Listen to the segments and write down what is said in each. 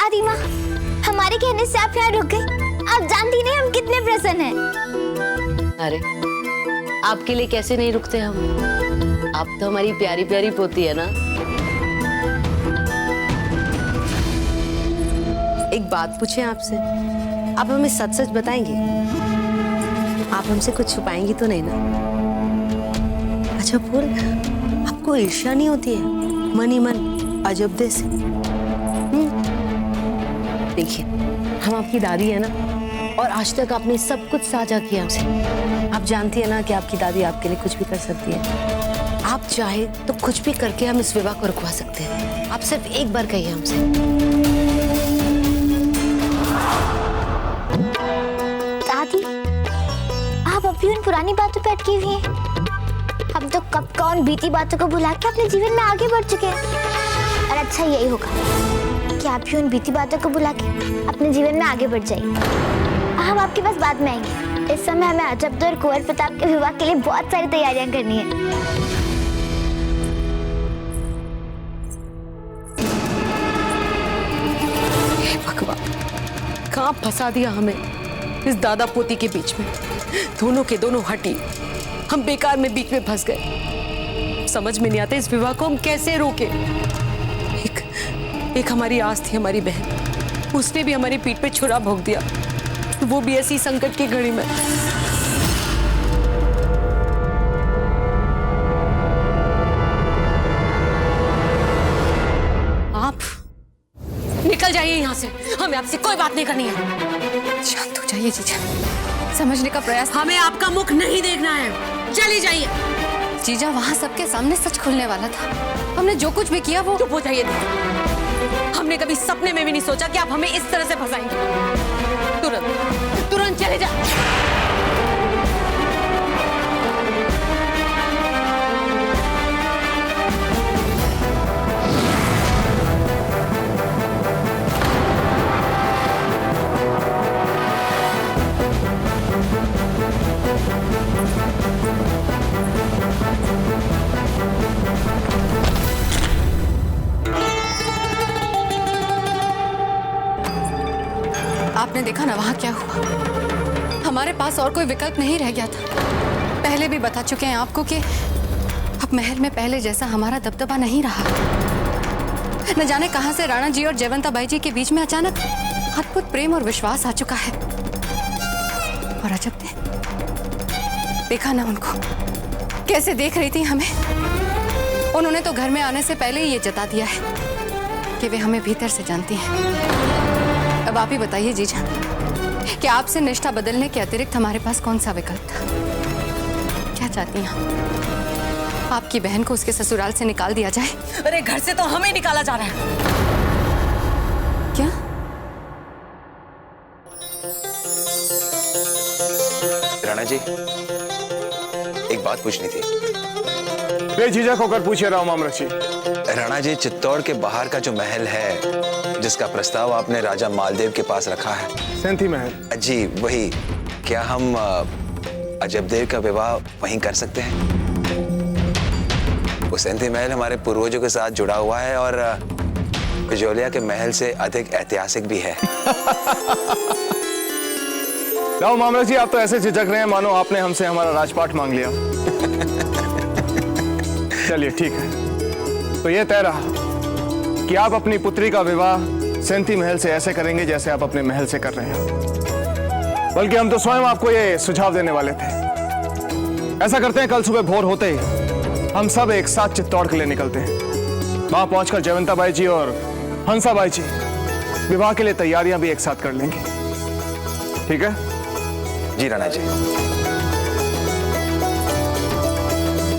दादी माँ, हमारे कहने से आप यहाँ रुक गई। आप जानती नहीं हम कितने प्रसन्न हैं। अरे आपके लिए कैसे नहीं रुकते हम? आप तो हमारी प्यारी प्यारी पोती है ना। एक बात पूछें आपसे, आप हमें सच सच बताएंगे? आप हमसे कुछ छुपाएंगी तो नहीं ना? अच्छा बोल, आपको ईर्ष्या नहीं होती है मन ही मन अजब से? देखिए, हम आपकी दादी है ना, और आज तक आपने सब कुछ साझा किया हमसे। आप जानती है ना कि आपकी दादी आपके लिए कुछ भी कर सकती है। आप चाहे तो कुछ भी करके हम इस विवाह को रुकवा सकते हैं। आप सिर्फ एक बार कहिए हमसे। दादी, आप अभी उन पुरानी बातों पे अटकी हुई हैं। हम तो कब का उन बीती बातों को भुला के अपने जीवन में आगे बढ़ चुके हैं। और अच्छा यही होगा कि आप भी उन बीती बातों को भुला के अपने जीवन में आगे बढ़ जाइए। हम आपके पास बाद में आएंगे। इस समय हमें अजब और कुंवर प्रताप के विवाह के लिए बहुत सारी तैयारियां करनी है। भगवान, कहाँ फंसा दिया हमें इस दादा पोती के बीच में। दोनों के दोनों हटी, हम बेकार में बीच में फंस गए। समझ में नहीं आता इस विवाह को हम कैसे रोके। एक हमारी आस थी, हमारी बहन, उसने भी हमारी पीठ पे छुरा भोंक दिया, वो भी ऐसी संकट की घड़ी में। आप निकल जाइए यहाँ से, हमें आपसे कोई बात नहीं करनी है। शांत हो जाइए जीजा, समझने का प्रयास। हमें आपका मुख नहीं देखना है, चली जाइए। जीजा, वहाँ सबके सामने सच खुलने वाला था। हमने जो कुछ भी किया वो। चुप हो जाइए। हमने कभी सपने में भी नहीं सोचा कि आप हमें इस तरह से फंसाएंगे। तुरंत चले जा। आपने देखा ना वहाँ क्या हुआ। हमारे पास और कोई विकल्प नहीं रह गया था। पहले भी बता चुके हैं आपको कि अब महल में पहले जैसा हमारा दबदबा नहीं रहा। न जाने कहां से राणा जी और जयवंता बाई जी के बीच में अचानक अद्भुत प्रेम और विश्वास आ चुका है। और अजब ने देखा ना उनको, कैसे देख रही थी हमें। उन्होंने तो घर में आने से पहले ही ये जता दिया है कि वे हमें भीतर से जानती हैं। अब आप ही बताइए जीजा, कि आपसे निष्ठा बदलने के अतिरिक्त हमारे पास कौन सा विकल्प था? क्या चाहती हैं आपकी बहन को उसके ससुराल से निकाल दिया जाए? अरे घर से तो हमें निकाला जा रहा है। क्या? राणा जी, एक बात पूछनी थी। बेझिझक होकर पूछे राव मामरची। राणा जी, चित्तौड़ के बाहर का जो महल है जिसका प्रस्ताव आपने राजा मालदेव के पास रखा है, सेंथी महल। जी वही, क्या हम अजबदेव का विवाह वहीं कर सकते हैं? वो सेंथी महल हमारे पूर्वजों के साथ जुड़ा हुआ है और बिजोलिया के महल से अधिक ऐतिहासिक भी है। राव मामरची, आप तो ऐसे झिझक रहे हैं मानो आपने हमसे हमारा राजपाट मांग लिया। चलिए ठीक है, तो ये तय रहा कि आप अपनी पुत्री का विवाह सेंथी महल से ऐसे करेंगे जैसे आप अपने महल से कर रहे हैं। बल्कि हम तो स्वयं आपको ये सुझाव देने वाले थे। ऐसा करते हैं, कल सुबह भोर होते ही हम सब एक साथ चित्तौड़ के लिए निकलते हैं। वहां पहुंचकर जयवंता बाई जी और हंसा बाई जी विवाह के लिए तैयारियां भी एक साथ कर लेंगे। ठीक है जी राणा जी।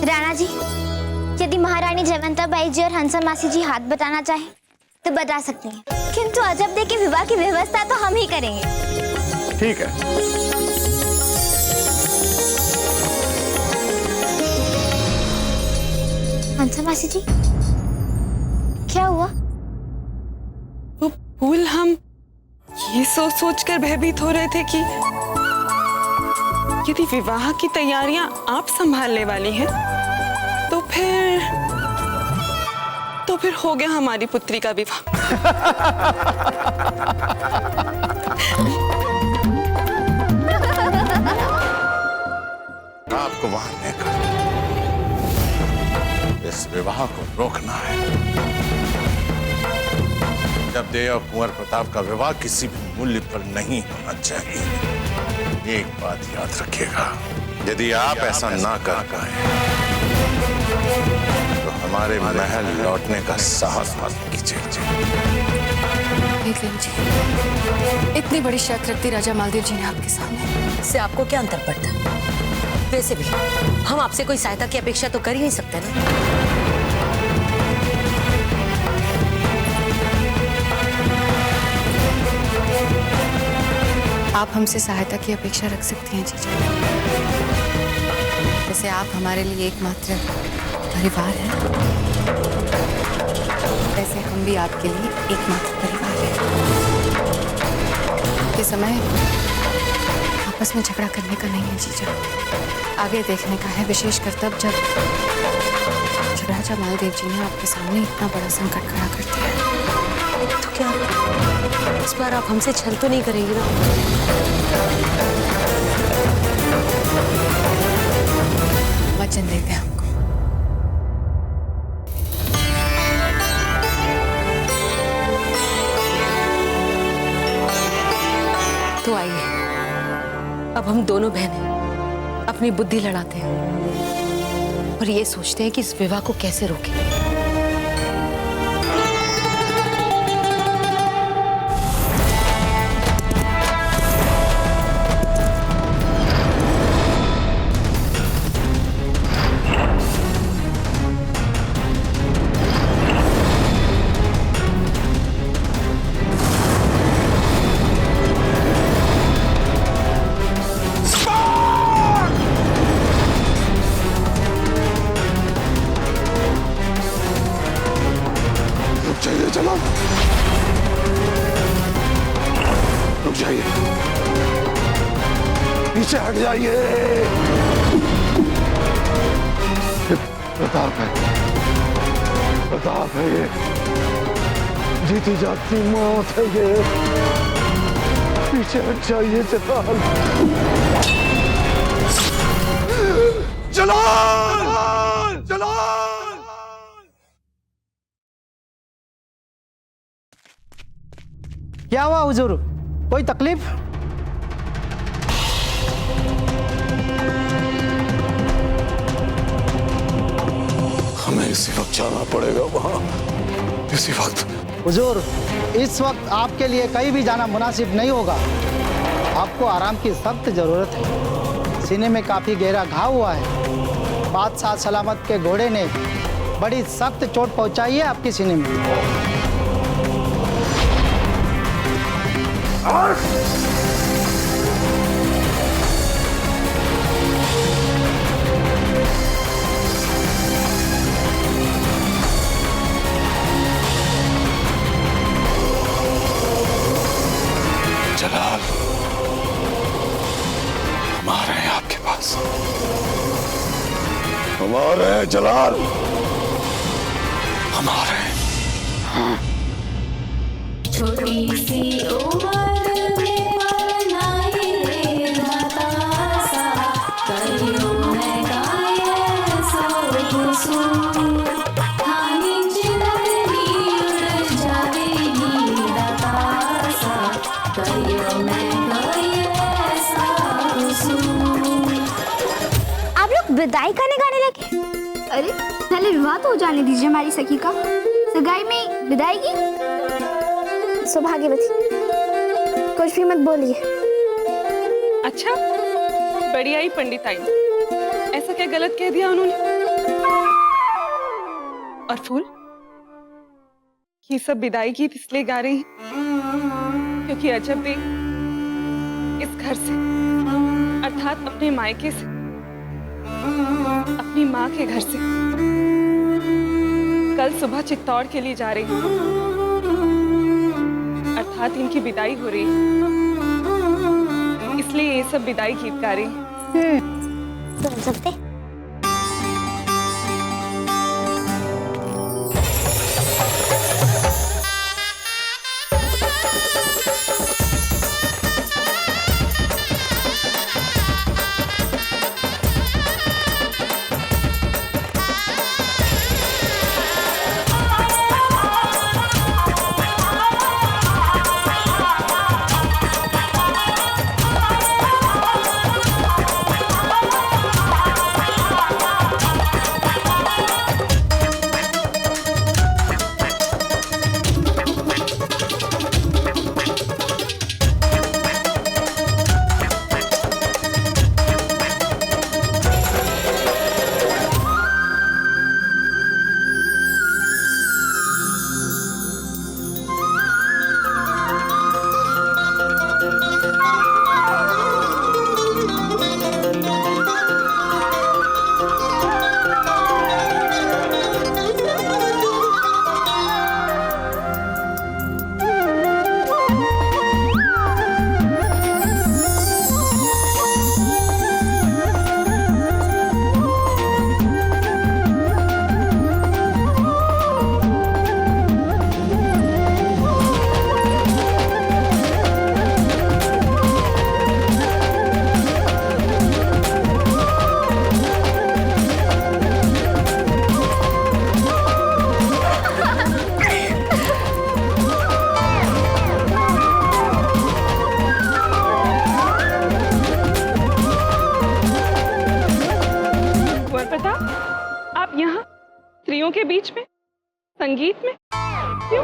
राणा जी, यदि महारानी जयवंता बाई जी और हंसा मासी जी हाथ बटाना चाहे तो बता सकती हैं, किंतु अजबदे के विवाह की व्यवस्था तो हम ही करेंगे। ठीक है। हंसा मासी जी, क्या हुआ? वो फूल, हम ये सोच सोच कर भयभीत हो रहे थे कि यदि विवाह की तैयारियां आप संभालने वाली हैं तो फिर हो गया हमारी पुत्री का विवाह। आपको वहां लेकर इस विवाह को रोकना है। जब देव और कुंवर प्रताप का विवाह किसी भी मूल्य पर नहीं होना चाहिए। एक बात याद रखिएगा, यदि आप ऐसा ना कर पाए तो हमारे महल लौटने का साहस मत कीजिए। देव जी, इतनी बड़ी शर्त रखती राजा मालदेव जी ने आपके सामने। इससे आपको क्या अंतर पड़ता है? वैसे भी हम आपसे कोई सहायता की अपेक्षा तो कर ही नहीं सकते ना। आप हमसे सहायता की अपेक्षा रख सकती हैं जीजा। जैसे आप हमारे लिए एकमात्र परिवार हैं, वैसे हम भी आपके लिए एकमात्र परिवार हैं। ये समय आपस में झगड़ा करने का नहीं है जीजा, आगे देखने का है, विशेषकर तब जब राजा मालदेव जी ने आपके सामने इतना बड़ा संकट खड़ा कर दिया है। तो क्या इस बार आप हमसे छल तो नहीं करेंगी ना? वचन देते हैं हमको। तो आइए, अब हम दोनों बहनें अपनी बुद्धि लड़ाते हैं और ये सोचते हैं कि इस विवाह को कैसे रोकें। चलो रुक जाइए, पीछे हट जाइए। प्रताप है, प्रताप है ये, जीती जाती मौत है ये। पीछे हट जाइए जलाल। जलाल, जलाल। क्या हुआ हुजूर, कोई तकलीफ? हमें इसी वक्त जाना पड़ेगा वहां, इसी वक्त। हुजूर, इस वक्त आपके लिए कहीं भी जाना मुनासिब नहीं होगा। आपको आराम की सख्त जरूरत है। सीने में काफी गहरा घाव हुआ है। बादशाह सलामत के घोड़े ने बड़ी सख्त चोट पहुंचाई है आपके सीने में। जलाल, हम आ रहे हैं आपके पास। हम आ रहे हैं जलाल, हम आ रहे हैं। छोटी सी उम्र में बनाए रे बतासा, करियो मैं गाए सो सुन, हानि चिरनी उड़ जावेगी बतासा, करियो मैं गाए सो सुन। आप लोग विदाई करने गाने लगे? अरे पहले विवाह तो हो जाने दीजिए हमारी सखी का। सगाई में विदाई की? सौभाग्यवती, कुछ भी मत बोलिए। अच्छा, बढ़िया ही पंडिताई, ऐसा क्या गलत कह दिया उन्होंने? और फूल, ये सब विदाई गीत इसलिए गा रही हैं क्योंकि अजब भी इस घर से, अर्थात अपने मायके से, अपनी माँ के घर से कल सुबह चित्तौड़ के लिए जा रही हैं, अर्थात इनकी विदाई हो रही है, इसलिए ये सब विदाई गीत गा रही हैं। सुन सकते? स्त्रियों के बीच में, संगीत में? क्यों?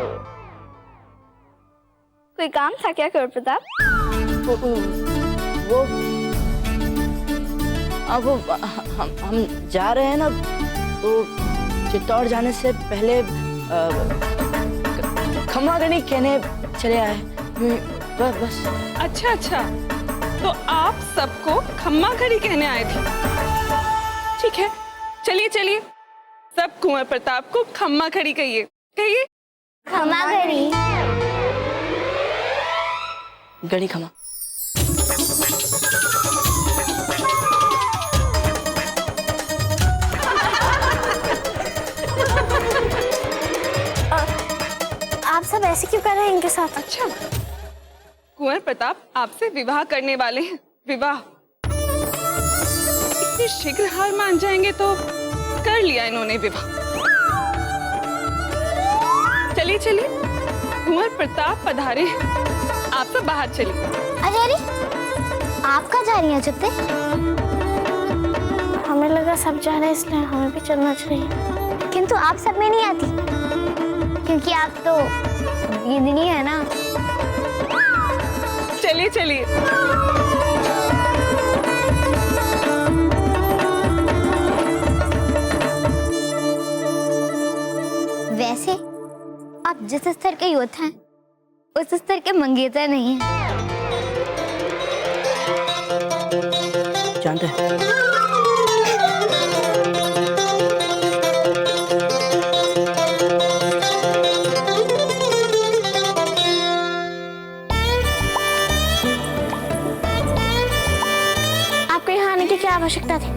कोई काम था क्या कुंवर प्रताप? वो अब वो हम जा रहे हैं ना, तो चित्तौड़ जाने से पहले खम्मा गणी कहने चले आए। बस। अच्छा अच्छा, तो आप सबको खम्मा घड़ी कहने आए थे। ठीक है, चलिए चलिए, सब कुंवर प्रताप को खम्मा घड़ी कहिए, कहिए। खम्मा घड़ी। गणी खम्मा। आप सब ऐसे क्यों कर रहे हैं इनके साथ? अच्छा, कुंवर प्रताप आपसे विवाह करने वाले हैं। विवाह? इतने शीघ्र हार मान जाएंगे तो कर लिया इन्होंने विवाह। चलिए चलिए, कुंवर प्रताप पधारे हैं, आप सब बाहर चलिए। अरे अरे, आप कहाँ जा रही हैं चुप्पे? हमें लगा सब जा रहे हैं इसलिए हमें भी चलना चाहिए। किंतु आप सब में नहीं आती, क्योंकि आप तो गिदनी है ना। चलिए चलिए। वैसे आप जिस स्तर के योद्धा हैं, उस स्तर के मंगेतर नहीं हैं। जानते हैं। आपको यहाँ आने की क्या आवश्यकता थी?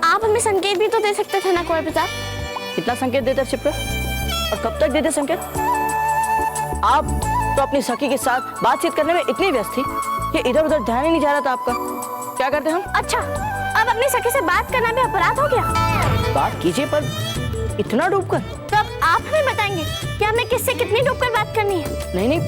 आप हमें संकेत भी तो दे सकते थे ना कुंवर प्रताप। कितना संकेत देते चिप्पे? और कब तक देते संकेत? आप तो अपनी सखी के साथ बातचीत करने में इतनी व्यस्त थी कि इधर उधर ध्यान ही नहीं जा रहा था आपका। क्या करते हम? अच्छा, अब अपनी सखी से बात करना भी अपराध हो गया? बात कीजिए, पर इतना डूबकर। तो अब आप हमें बताएंगे कि हमें किससे कितनी डूबकर बात करनी है? नहीं,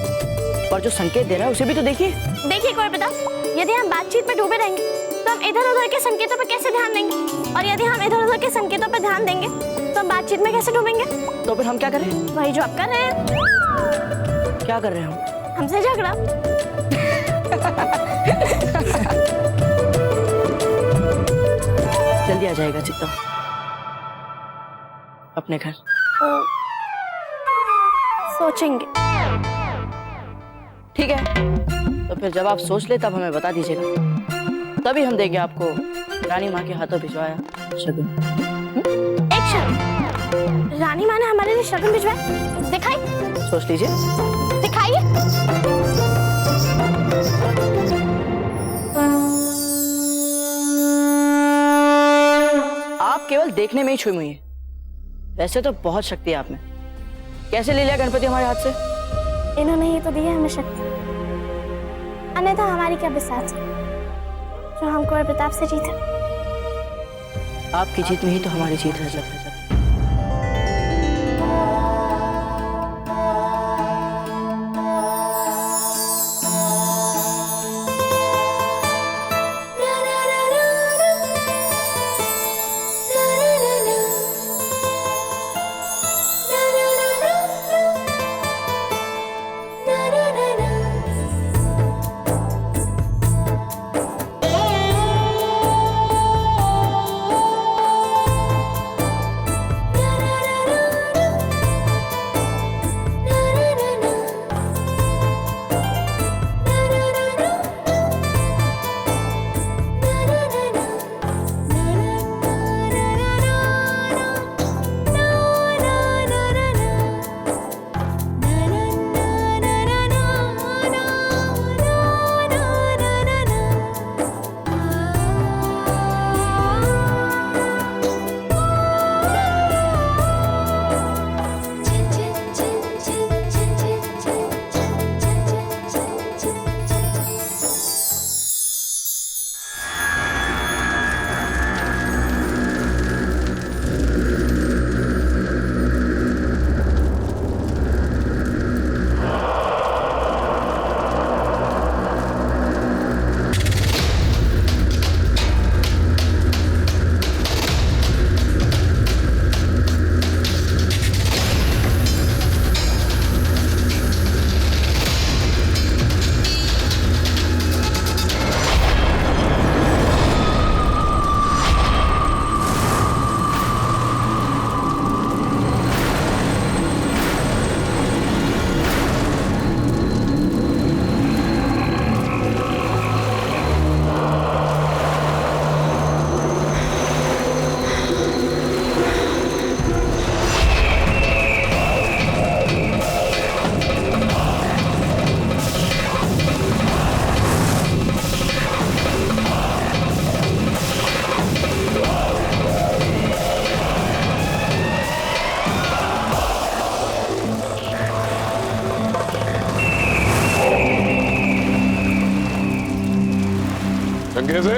पर जो संकेत दे रहा है उसे भी तो देखिए। देखिए कुंवर प्रताप, यदि हम बातचीत में डूबे रहेंगे तो हम इधर उधर के संकेतों पर कैसे ध्यान देंगे? और यदि हम इधर उधर के संकेतों पर ध्यान देंगे तो हम बातचीत में कैसे डूबेंगे? तो फिर हम क्या करें? वही जो आप कर रहे हैं। क्या कर रहे हैं हम? हमसे झगड़ा। जल्दी आ जाएगा चित्तौड़ अपने घर। सोचेंगे। ठीक है, तो फिर जब आप सोच ले तब हमें बता दीजिएगा, तभी हम देंगे आपको रानी माँ के हाथों भिजवाया शगुन। एक शगुन? रानी माँ ने हमारे लिए शगुन भिजवाया? दिखाई। सोच लीजिए। दिखाइए। आप केवल देखने में ही छुई मुई है, वैसे तो बहुत शक्ति है आप में। कैसे ले लिया गणपति हमारे हाथ से? इन्होंने ही तो दी है हमें शक्ति, अन्यथा हमारी क्या बिसात है जो हम कुंवर प्रताप से जीते। आपकी जीत में ही तो हमारी जीत है। जब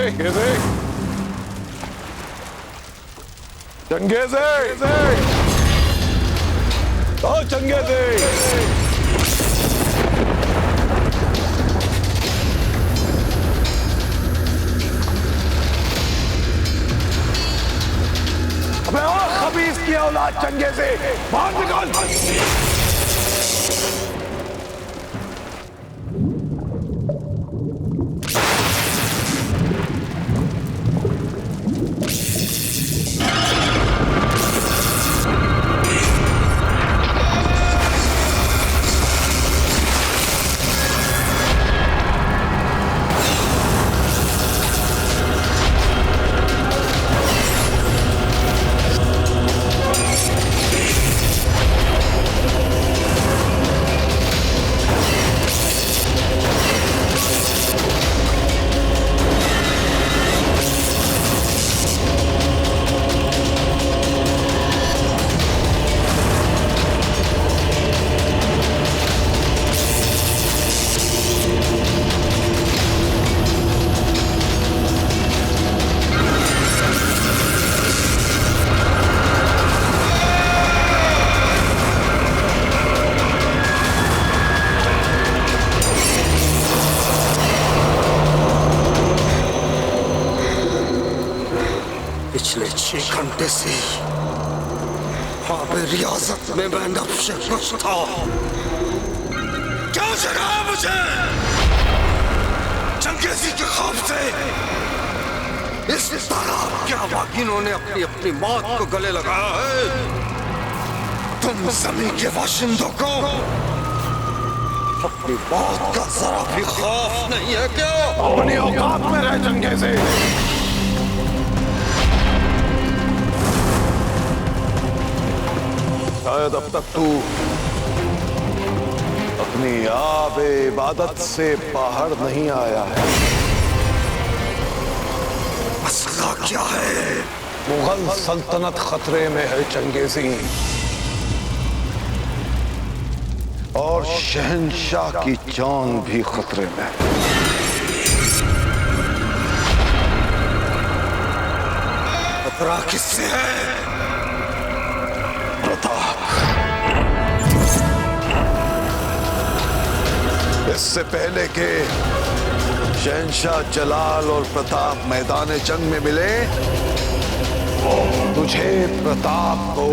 चंगेज़े, ओ चंगेज़े। अबे ओ खबीस की औलाद चंगेज़े, बाहर निकल। पिछले 6 घंटे से रियासत में मैं नफ्श खुश था। क्या जगाया मुझे चंगेज़ी के ख्वाब से? इस तरह क्या बागिनों ने अपनी अपनी मौत को गले लगाया है? तुम जमीन के बाशिंदों को अपनी मौत का जरा भी खौफ नहीं है क्या? अपनी औकात में रह चंगेज़े। शायद अब तक तू अपनी आब इबादत से बाहर नहीं आया है। मसला क्या है? मुगल सल्तनत खतरे में है चंगेज़ी, और शहंशाह की जान भी खतरे में है। खतरा किससे है? इससे पहले कि शहंशाह जलाल और प्रताप मैदान जंग में मिले, तुझे प्रताप को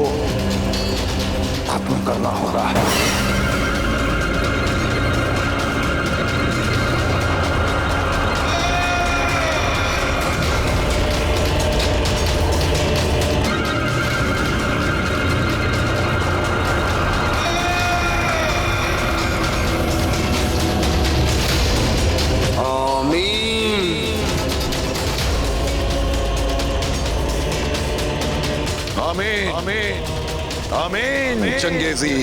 खत्म करना होगा। आमीन, आमीन, आमीन चंगेज़ी।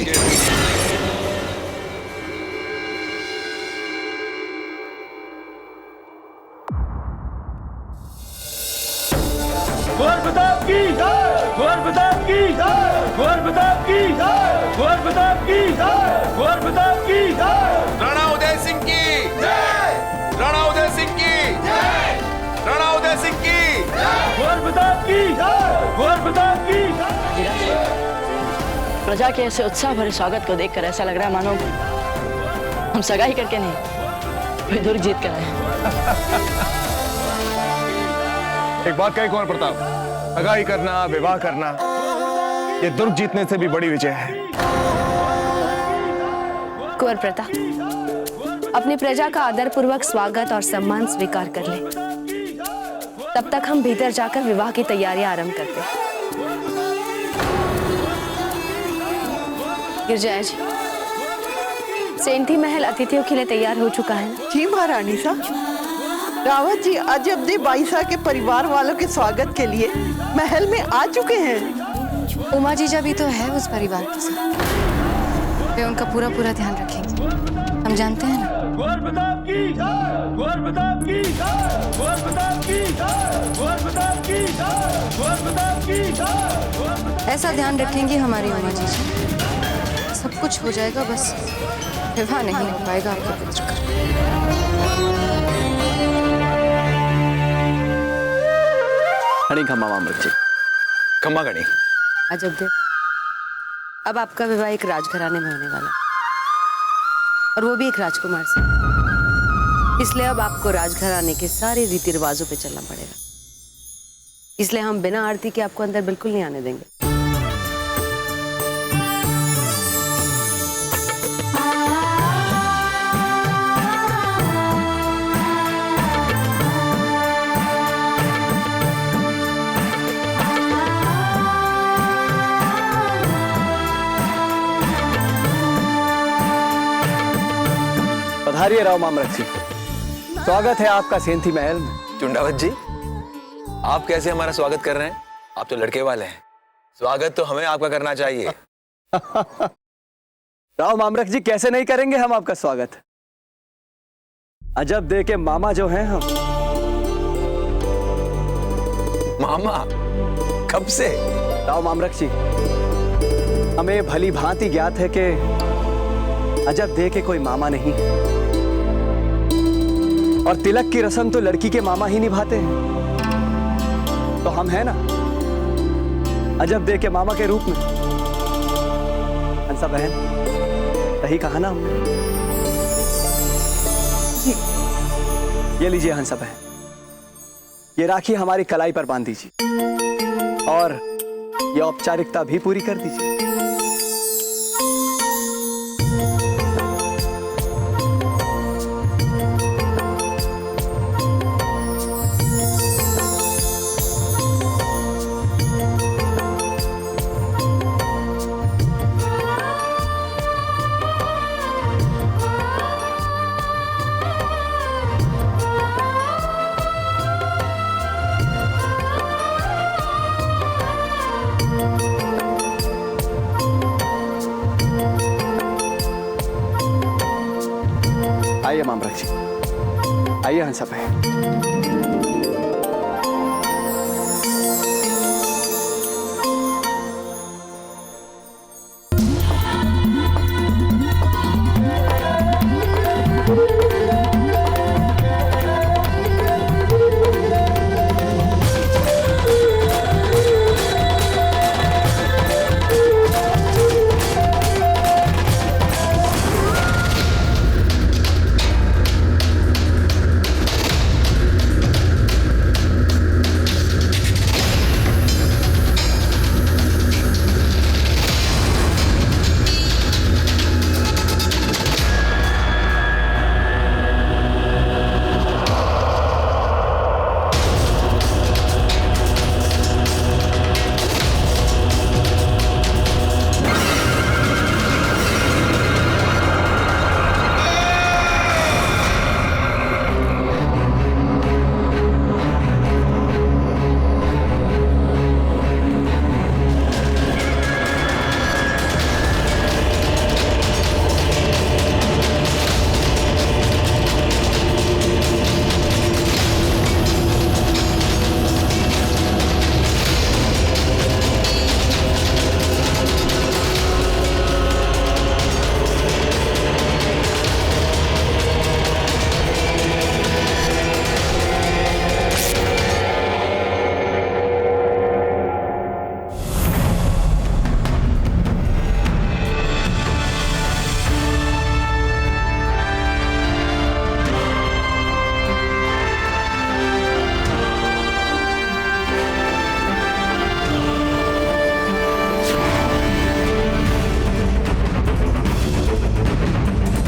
कुंवर प्रताप की जय, कुंवर प्रताप की जय, कुंवर प्रताप की जय, कुंवर प्रताप की जय, कुंवर प्रताप की जय। राणा उदय सिंह की जय, राणा उदय सिंह की जय, राणा उदय सिंह की जय, कुंवर प्रताप की जय, कुंवर प्रताप की जय। प्रजा के ऐसे उत्साह भरे स्वागत को देखकर ऐसा लग रहा है मानो हम सगाई करके नहीं, कोई दुर्ग जीत कर आए। एक बात कहे कुंवर प्रताप, सगाई करना, विवाह करना, ये दुर्ग जीतने से भी बड़ी विजय है। कुंवर प्रताप, अपनी प्रजा का आदर पूर्वक स्वागत और सम्मान स्वीकार कर ले। तब तक हम भीतर जाकर विवाह की तैयारियां आरंभ करते हैं। गिरजाया जी, सेंधी महल अतिथियों के लिए तैयार हो चुका है ना? जी महारानी साहब, रावत जी आज अपने बाईसा के परिवार वालों के स्वागत के लिए महल में आ चुके हैं। उमा जीजा भी तो है उस परिवार के साथ, वे उनका पूरा पूरा ध्यान रखेंगे, हम जानते हैं ना। कुंवर प्रताप की जय, कुंवर प्रताप की जय, कुंवर प्रताप की जय, कुंवर प्रताप की जय, कुंवर प्रताप की जय। ऐसा ध्यान रखेंगी हमारी उमा जीजा, सब कुछ हो जाएगा, बस विवाह नहीं हो पाएगा आपके पुत्र का। खड़ी खम्मा मामृत जी। खम्मा गणी। अजब दे, अब आपका विवाह एक राजघराने में होने वाला और वो भी एक राजकुमार से। इसलिए अब आपको राजघराने के सारे रीति रिवाजों पे चलना पड़ेगा। इसलिए हम बिना आरती के आपको अंदर बिल्कुल नहीं आने देंगे। पधारिए राव मामरत जी, स्वागत है आपका सेंथी महल में। चुंडावत जी, आप कैसे हमारा स्वागत कर रहे हैं? आप तो लड़के वाले हैं, स्वागत तो हमें आपका करना चाहिए। राव मामरत जी, कैसे नहीं करेंगे हम आपका स्वागत। अजब दे के मामा जो हैं हम। मामा? कब से? राव मामरत जी, हमें भली भांति ज्ञात है कि अजब दे के कोई मामा नहीं है, और तिलक की रस्म तो लड़की के मामा ही निभाते हैं। तो हम हैं ना अजब दे के मामा के रूप में। हंसा बहन, सही कहा ना हमने? ये लीजिए हंसा बहन, ये राखी हमारी कलाई पर बांध दीजिए और ये औपचारिकता भी पूरी कर दीजिए। आइए मामरत जी, आइए हंसा बहन।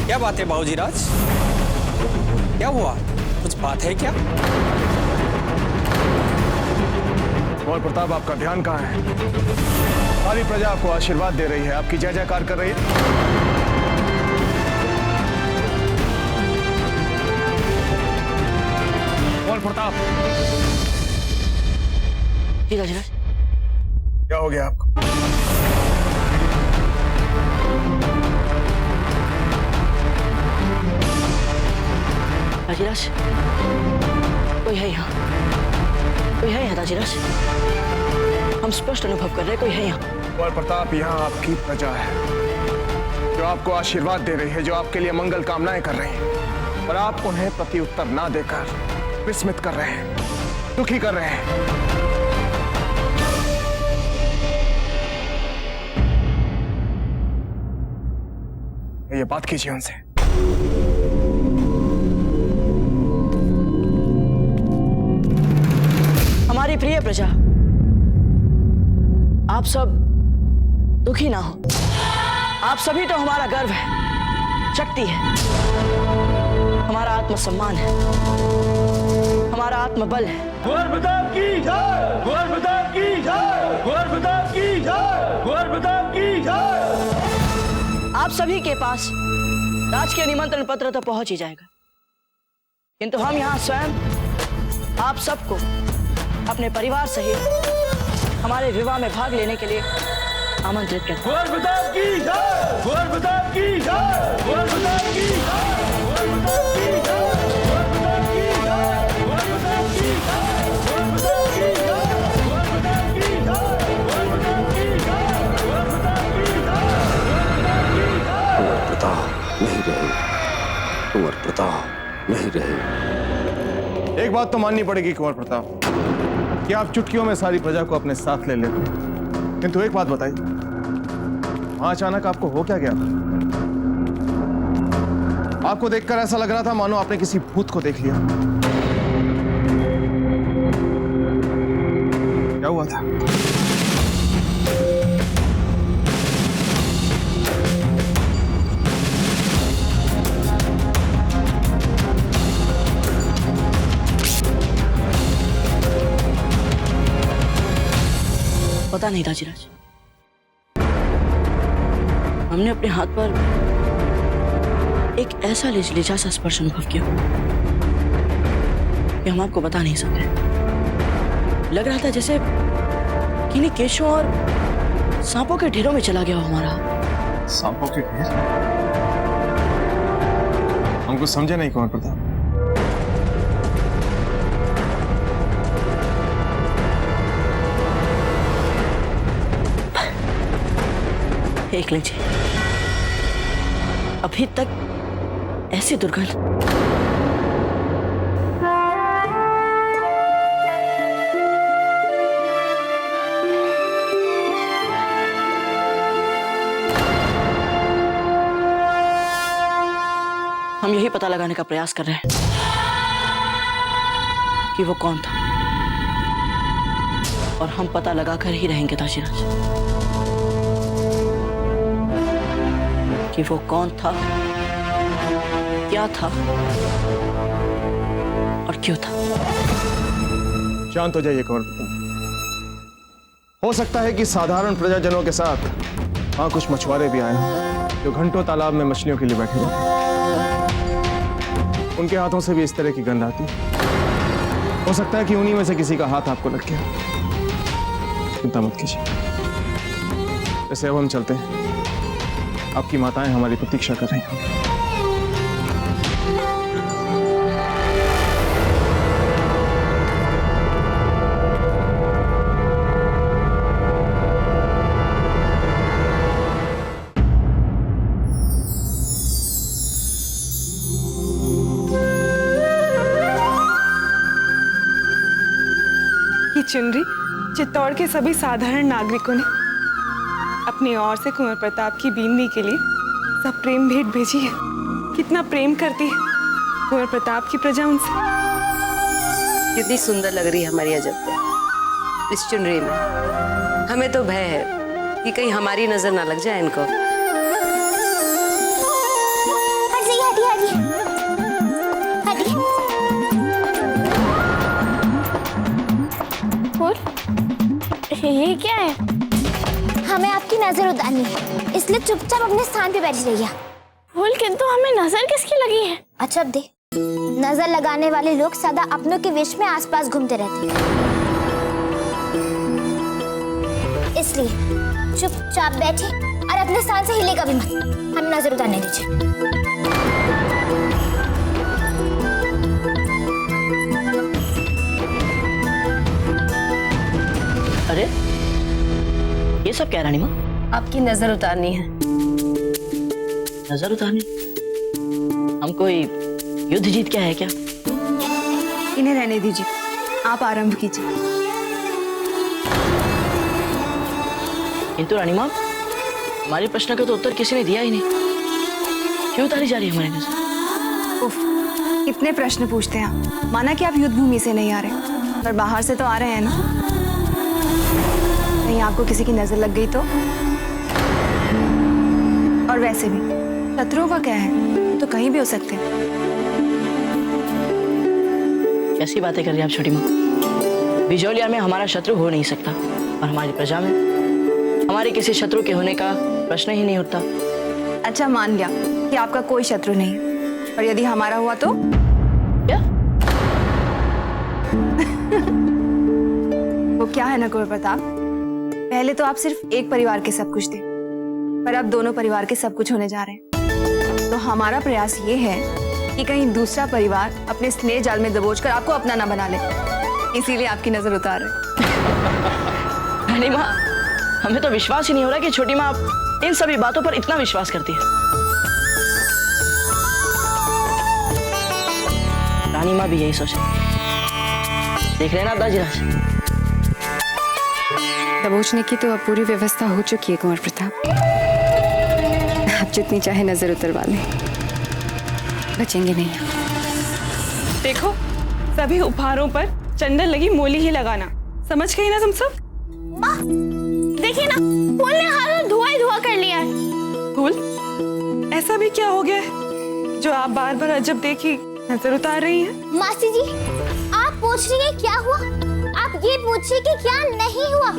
क्या बात है बाबूजी राज, क्या हुआ? कुछ बात है क्या? कुंवर प्रताप, आपका ध्यान कहाँ है? सारी प्रजा आपको आशीर्वाद दे रही है, आपकी जय जयकार कर रही है। कुंवर प्रताप, क्या हो गया आपको? राजीराज, कोई है यहाँ? कोई है यहाँ राजीराज? हम स्पष्ट अनुभव कर रहे हैं कोई है यहाँ। कुंवर प्रताप, यहाँ आपकी प्रजा है जो आपको आशीर्वाद दे रही है, जो आपके लिए मंगल कामनाएं कर रही है, पर आप उन्हें प्रति उत्तर ना देकर विस्मित कर रहे हैं, दुखी कर रहे हैं। ये बात कीजिए उनसे। हमारी प्रिय प्रजा, आप सब दुखी ना हो। आप सभी तो हमारा गर्व है, शक्ति है, हमारा आत्मसम्मान है, हमारा आत्मबल है। कुंवर प्रताप की जय, कुंवर प्रताप की जय, कुंवर प्रताप की जय, कुंवर प्रताप की जय। आप सभी के पास राजकीय निमंत्रण पत्र तो पहुंच ही जाएगा, किंतु हम यहाँ स्वयं आप सबको अपने परिवार सहित हमारे विवाह में भाग लेने के लिए आमंत्रित करते हैं। कुंवर प्रताप की जय, कुंवर प्रताप की जय, कुंवर प्रताप की जय, कुंवर प्रताप की जय, कुंवर प्रताप की जय, कुंवर प्रताप की जय, कुंवर प्रताप की जय, कुंवर प्रताप की जय, कुंवर प्रताप की जय, कुंवर प्रताप की जय, कुंवर प्रताप की जय। कुंवर प्रताप नहीं रहे, कुंवर प्रताप नहीं रहे। एक बात तो माननी पड़ेगी कुंवर प्रताप, कि आप चुटकियों में सारी प्रजा को अपने साथ ले लेते हैं। किंतु एक बात बताइए, वहां अचानक आपको हो क्या गया? आपको देखकर ऐसा लग रहा था मानो आपने किसी भूत को देख लिया। क्या हुआ था? पता नहीं राजीराज, हमने अपने हाथ पर एक ऐसा लेजा सा स्पर्श अनुभव किया कि हम आपको बता नहीं सकते। लग रहा था जैसे किन्हीं केशों और सांपों के ढेरों में चला गया हो हमारा। सांपों के ढेर? हमको समझे नहीं कुंवर प्रताप। देख लीजिए, अभी तक ऐसी दुर्गंध हम यही पता लगाने का प्रयास कर रहे हैं कि वो कौन था, और हम पता लगाकर ही रहेंगे दाशीराज कि वो कौन था, क्या था और क्यों था। शांत हो जाइए कुंवर प्रताप। हो सकता है कि साधारण प्रजाजनों के साथ वहां कुछ मछुआरे भी आए हों जो घंटों तालाब में मछलियों के लिए बैठे हैं। उनके हाथों से भी इस तरह की गंध आती। हो सकता है कि उन्हीं में से किसी का हाथ आपको लग गया। चिंता मत कीजिए। वैसे अब हम चलते हैं, आपकी माताएं हमारी प्रतीक्षा कर रही हैं। ये चुनरी चित्तौड़ के सभी साधारण नागरिकों ने अपनी ओर से कुंवर प्रताप की बींदी के लिए सब प्रेम भेंट भेजी है। कितना प्रेम करती है कुंवर प्रताप की प्रजा उनसे। कितनी सुंदर लग रही है हमारी अजब इस चुनरी में। हमें तो भय है कि कहीं हमारी नजर ना लग जाए इनको। ये क्या है? हमें आपकी नजर उतारनी है, इसलिए चुपचाप अपने स्थान पे बैठी रहिए। फूल, किंतु हमें नजर किसकी लगी है? अच्छा अब दे। नजर लगाने वाले लोग सदा अपनों के वेश में आसपास घूमते रहते हैं, इसलिए चुपचाप बैठे और अपने स्थान से हिलेगा भी मत। हमें नजर उतारने दीजिए। अरे ये सब क्या रानी माँ? आपकी नजर उतारनी है। नजर उतारनी? हम कोई युद्ध जीत क्या है क्या? इन्हें रहने दीजिए, आप आरंभ कीजिए। किंतु रानी माँ, हमारे प्रश्न का तो उत्तर किसी ने दिया ही नहीं। क्यों उतारी जा रही है हमारी नजर? उफ, इतने प्रश्न पूछते हैं आप। माना कि आप युद्ध भूमि से नहीं आ रहे, पर बाहर से तो आ रहे हैं ना। कहीं आपको किसी की नजर लग गई तो? और वैसे भी शत्रुओं का क्या है, तो कहीं भी हो सकते हैं। कैसी बातें कर रही हैं आप छोटी माँ? बिजौलिया में हमारा शत्रु हो नहीं सकता, और हमारी प्रजा में हमारे किसी शत्रु के होने का प्रश्न ही नहीं उठता। अच्छा, मान लिया कि आपका कोई शत्रु नहीं है, पर यदि हमारा हुआ तो? क्या? वो क्या है ना कुंवर प्रताप, पहले तो आप सिर्फ एक परिवार के सब कुछ थे, पर अब दोनों परिवार के सब कुछ होने जा रहे हैं। तो हमारा प्रयास ये है कि कहीं दूसरा परिवार अपने स्नेह जाल में दबोचकर आपको अपना ना बना ले, इसीलिए आपकी नजर उतार रहे। रानी माँ, हमें तो विश्वास ही नहीं हो रहा कि छोटी माँ इन सभी बातों पर इतना विश्वास करती है। रानी माँ भी यही सोच रही। देख रहे हैं ना दाजीराज? दबोचने की तो अब पूरी व्यवस्था हो चुकी है कुंवर प्रताप। आप जितनी चाहे नजर उतरवा लें, बचेंगे नहीं। देखो, सभी उपहारों पर चंदन लगी मोली ही लगाना, समझ गई ना तुम सब? माँ, देखिए ना, फूल ने हाथ धुआं ही धुआं कर लिया है। फूल, ऐसा भी क्या हो गया है जो आप बार बार अजब देखी नजर उतार रही हैं? मासी जी, आप पूछ रही हैं क्या हुआ, आप ये पूछिए कि क्या नहीं हुआ।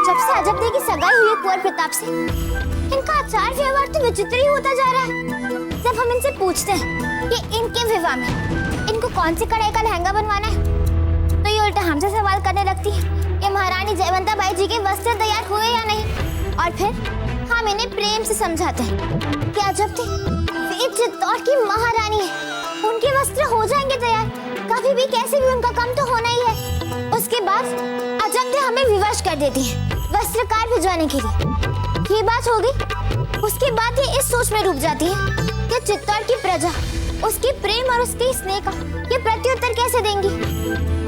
जब से अजब दे की सगाई हुई है कुंवर प्रताप से, इनका आचार व्यवहार तो विचित्र ही होता जा रहा है। जब हम इनसे पूछते हैं कि इनके विवाह में इनको कौन सी कढ़ाई का लहंगा बनवाना है, तो ये उल्टा हमसे सवाल करने लगती है कि महारानी जयवंता बाई जी के वस्त्र तैयार हुए या नहीं। और फिर हम इन्हें प्रेम से समझाते हैं कि अजब थी, वे चित्तौड़ की महारानी है, उनके वस्त्र हो जाएंगे तैयार, कभी भी कैसे भी उनका काम तो होना ही है। उसके बाद अजब दे हमें विवश कर देती है वस्त्रकार भिजवाने के लिए। ये बात हो गई, उसके बाद ये इस सोच में डूब जाती है कि चित्तौड़ की प्रजा उसके प्रेम और उसके स्नेह का ये प्रत्युत्तर कैसे देंगी।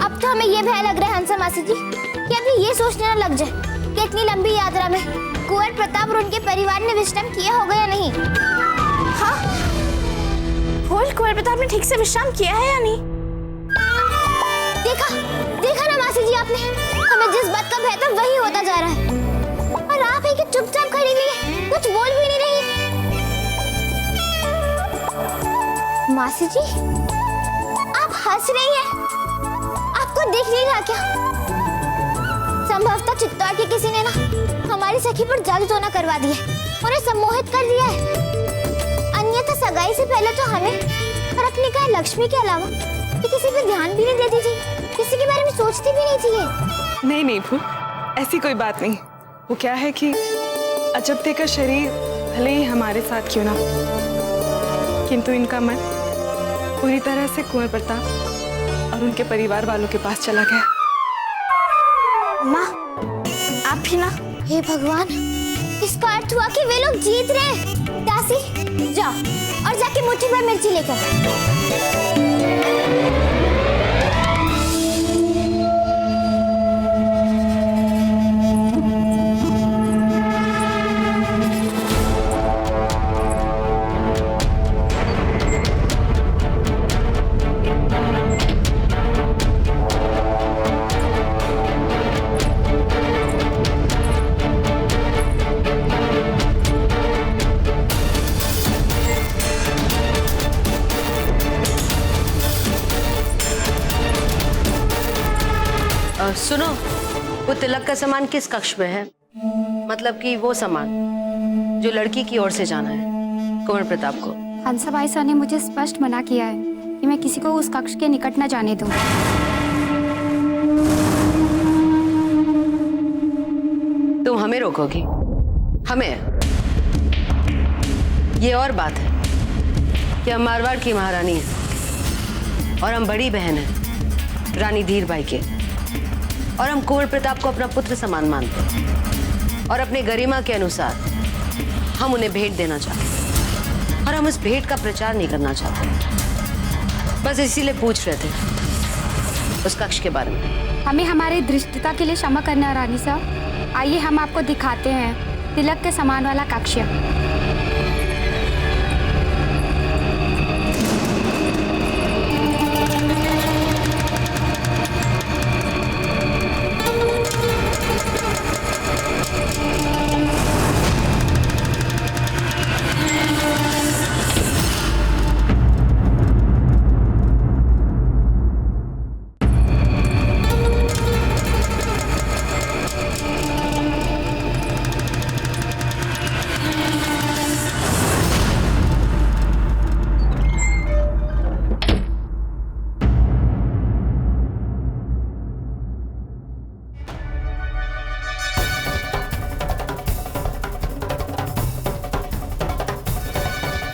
अब तो हमें ये भय लग रहा है हंसा मासी जी कि अभी ये सोचने न लग जाए कि इतनी लंबी यात्रा में कुंवर प्रताप और उनके परिवार ने विश्राम किया होगा या नहीं। हाँ, कुंवर प्रताप ने ठीक से विश्राम किया है या नहीं? देखा ना मासी जी आपने, हमें जिस बात का भय था वही होता जा रहा है, और आप है कि चुपचाप खड़ी हुई है, कुछ बोल भी नहीं रही। मासी जी, आप हंस रही हैं, आपको दिख नहीं रहा क्या? संभवतः चित्तौड़ के किसी ने ना हमारी सखी पर जादू टोना करवा दिया, उन्हें सम्मोहित कर दिया है। अन्यथा सगाई से पहले तो हमें और अपनी कहा लक्ष्मी के अलावा ये किसी पे ध्यान भी नहीं देती थी, किसी के बारे में सोचती भी नहीं थी ये। नहीं फूल, ऐसी कोई बात नहीं। वो क्या है कि अजब का शरीर भले ही हमारे साथ क्यों ना, किंतु इनका मन पूरी तरह से कुंवर प्रताप और उनके परिवार वालों के पास चला गया। माँ, आप भी ना? हे भगवान, इसका अर्थ हुआ कि वे लोग जीत रहे हैं। दासी, जाओ और जाके मुट्ठी भर मिर्ची लेकर। सुनो, वो तिलक का सामान किस कक्ष में है? मतलब कि वो सामान जो लड़की की ओर से जाना है कुंवर प्रताप को। हंसाबाई सर ने मुझे स्पष्ट मना किया है कि मैं किसी को उस कक्ष के निकट न जाने दूं। तुम हमें रोकोगी? हमें? ये और बात है कि हम मारवाड़ की महारानी हैं और हम बड़ी बहन हैं रानी धीरबाई के, और हम कुंवर प्रताप को अपना पुत्र समान मानते हैं और अपने गरिमा के अनुसार हम उन्हें भेंट देना चाहते हैं, और हम उस भेंट का प्रचार नहीं करना चाहते। बस इसीलिए पूछ रहे थे उस कक्ष के बारे में। हमें हमारी धृष्टता के लिए क्षमा करना रानी साहब। आइए हम आपको दिखाते हैं तिलक के समान वाला कक्ष।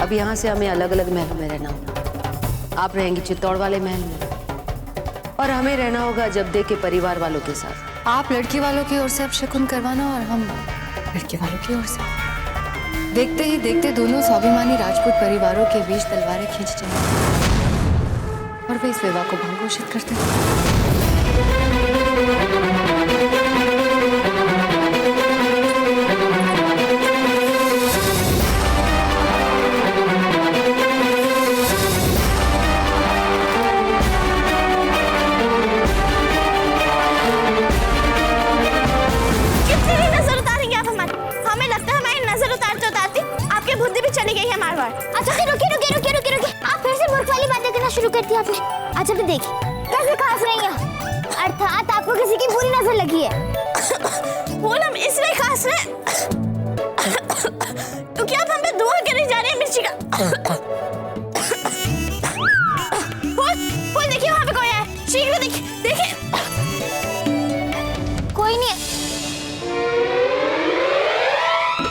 अब यहाँ से हमें अलग अलग महलों में रहना होगा। आप रहेंगी चित्तौड़ वाले महल में और हमें रहना होगा जब्दे के परिवार वालों के साथ। आप लड़की वालों की ओर से अब शकुन करवाना और हम लड़के वालों की ओर से। देखते ही देखते दोनों स्वाभिमानी राजपूत परिवारों के बीच तलवारें खींच जाएंगी और वे इस विवाह को भंग घोषित करते हैं। शुरू कर दिया आपने। अच्छा भी देखिए कैसे खांस रही हैं। अर्थात आपको किसी की बुरी नजर लगी है। पूनम इसलिए खांस रहे क्योंकि आप हम पे दुआ करने जा रहे हैं मिर्ची का। देखिए वहाँ पे कोई है, शीघ्र देखिए देखिए। कोई नहीं।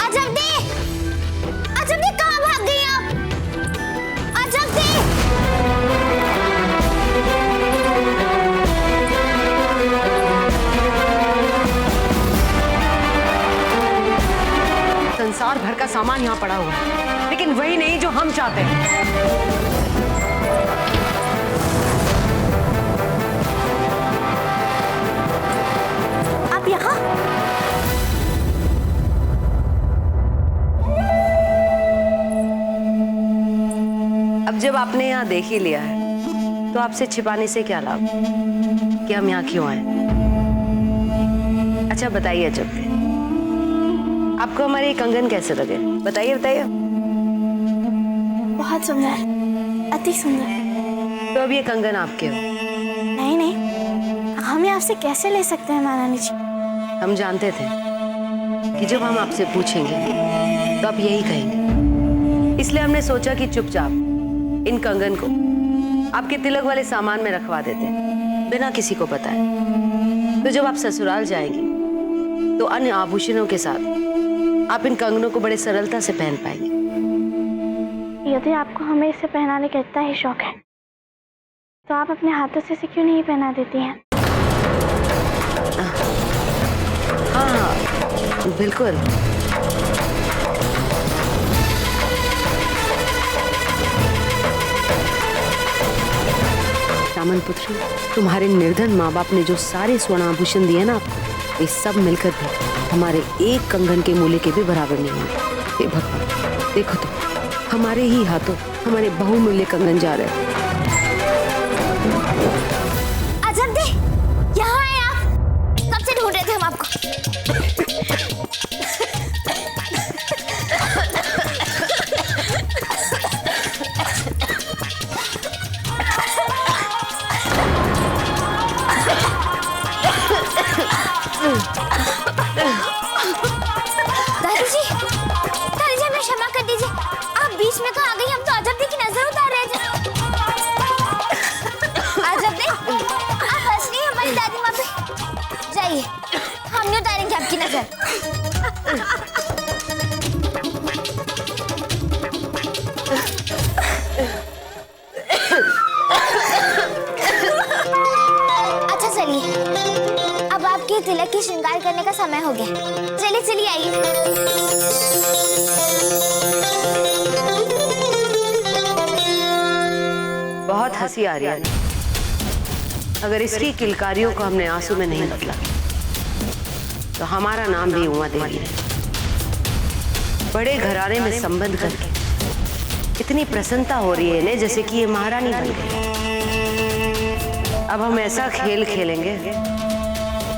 अजब दी कहाँ भाग गई आप? अजब दी संसार भर का सामान यहाँ पड़ा हुआ है, लेकिन वही नहीं जो हम चाहते हैं। आप यहाँ? अब जब आपने यहाँ देख ही लिया है तो आपसे छिपाने से क्या लाभ कि हम यहाँ क्यों आए। अच्छा बताइए जब आपको हमारे ये कंगन कैसे लगे, बताइए बताइए। बहुत सुंदर, अति सुंदर। तो अब ये कंगन आपके हो? नहीं नहीं, हम ये आपसे कैसे ले सकते हैं महारानी जी? हम जानते थे कि जब हम आपसे पूछेंगे तो आप यही कहेंगे, इसलिए हमने सोचा कि चुपचाप इन कंगन को आपके तिलक वाले सामान में रखवा देते हैं बिना किसी को बताए। तो जब आप ससुराल जाएंगे तो अन्य आभूषणों के साथ आप इन कंगनों को बड़े सरलता से पहन पाएंगे। यदि आपको हमें इसे पहनाने का इतना ही शौक है तो आप अपने हाथों से इसे क्यों नहीं पहना देती हैं? हाँ बिल्कुल। रामन पुत्री, तुम्हारे निर्धन माँ बाप ने जो सारे स्वर्ण आभूषण दिए ना आपको, वे सब मिलकर भी हमारे एक कंगन के मूल्य के भी बराबर नहीं होंगे। हे भगवान, देखो तो हमारे ही हाथों हमारे बहुमूल्य कंगन जा रहे हैं। अजब दी, यहाँ आए आप? कब से ढूंढ रहे थे हम आपको। दादी जी हमें क्षमा कर दीजिए, आप बीच में तो आ गई, हम तो अजब दी की नजर उतार रहे थे। अजब दी, आप हंस रही हैं हमारी दादी माँ पे। जाइए, हम नहीं उतारेंगे आपकी नजर। अच्छा चलिए, अब आपके तिलक की श्रृंगार करने का समय हो गया। चलिए चलिए आइए। बहुत हंसी आ रही है। अगर इसकी किलकारियों को हमने आंसू में नहीं बदला तो हमारा नाम भी उमा देवी है। बड़े घराने में संबंध करके इतनी प्रसन्नता हो रही है इन्हें जैसे कि ये महारानी बन गई। अब हम ऐसा खेल खेलेंगे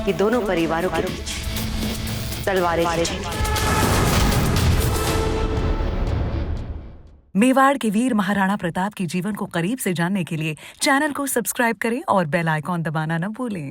कि दोनों परिवारों के बीच तलवारें खींचेंगे। मेवाड़ के वीर महाराणा प्रताप के जीवन को करीब से जानने के लिए चैनल को सब्सक्राइब करें और बेल आइकॉन दबाना न भूलें।